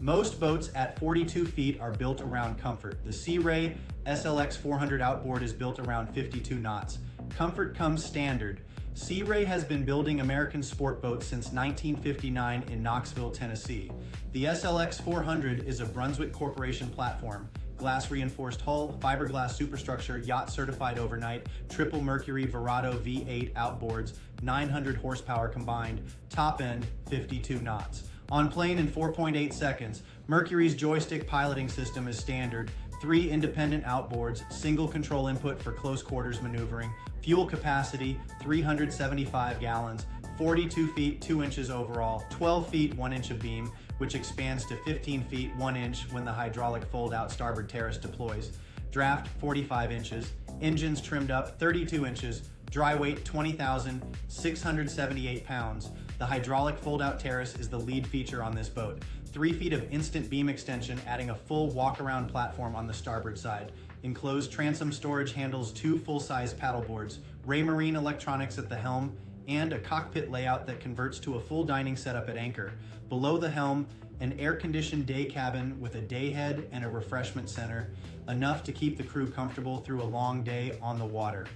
Most boats at 42 feet are built around comfort. The Sea Ray SLX 400 outboard is built around 52 knots. Comfort comes standard. Sea Ray has been building American sport boats since 1959 in Knoxville, Tennessee. The SLX 400 is a Brunswick Corporation platform. Glass reinforced hull, fiberglass superstructure, yacht certified overnight, triple Mercury Verado V8 outboards, 900 horsepower combined, top end 52 knots. On plane in 4.8 seconds, Mercury's joystick piloting system is standard, 3 independent outboards, single control input for close quarters maneuvering, fuel capacity 375 gallons, 42 feet 2 inches overall, 12 feet 1 inch of beam, which expands to 15 feet 1 inch when the hydraulic fold-out starboard terrace deploys. Draft 45 inches, engines trimmed up 32 inches, dry weight 20,678 pounds. The hydraulic fold-out terrace is the lead feature on this boat. 3 feet of instant beam extension, adding a full walk-around platform on the starboard side. Enclosed transom storage handles 2 full-size paddleboards, Raymarine electronics at the helm, and a cockpit layout that converts to a full dining setup at anchor. Below the helm, an air-conditioned day cabin with a day head and a refreshment center, enough to keep the crew comfortable through a long day on the water.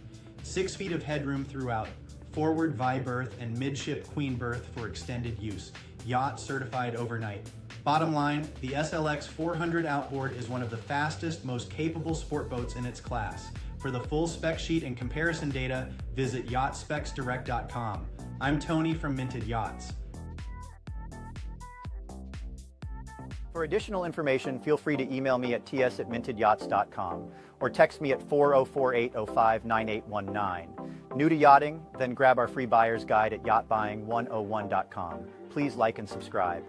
6 feet of headroom throughout, forward vi-berth and midship queen berth for extended use. Yacht certified overnight. Bottom line, the SLX 400 outboard is one of the fastest, most capable sport boats in its class. For the full spec sheet and comparison data, visit yachtspecsdirect.com. I'm Tony from Minted Yachts. For additional information, feel free to email me at ts@mintedyachts.com or text me at 404-805-9819. New to yachting? Then grab our free buyer's guide at yachtbuying101.com. Please like and subscribe.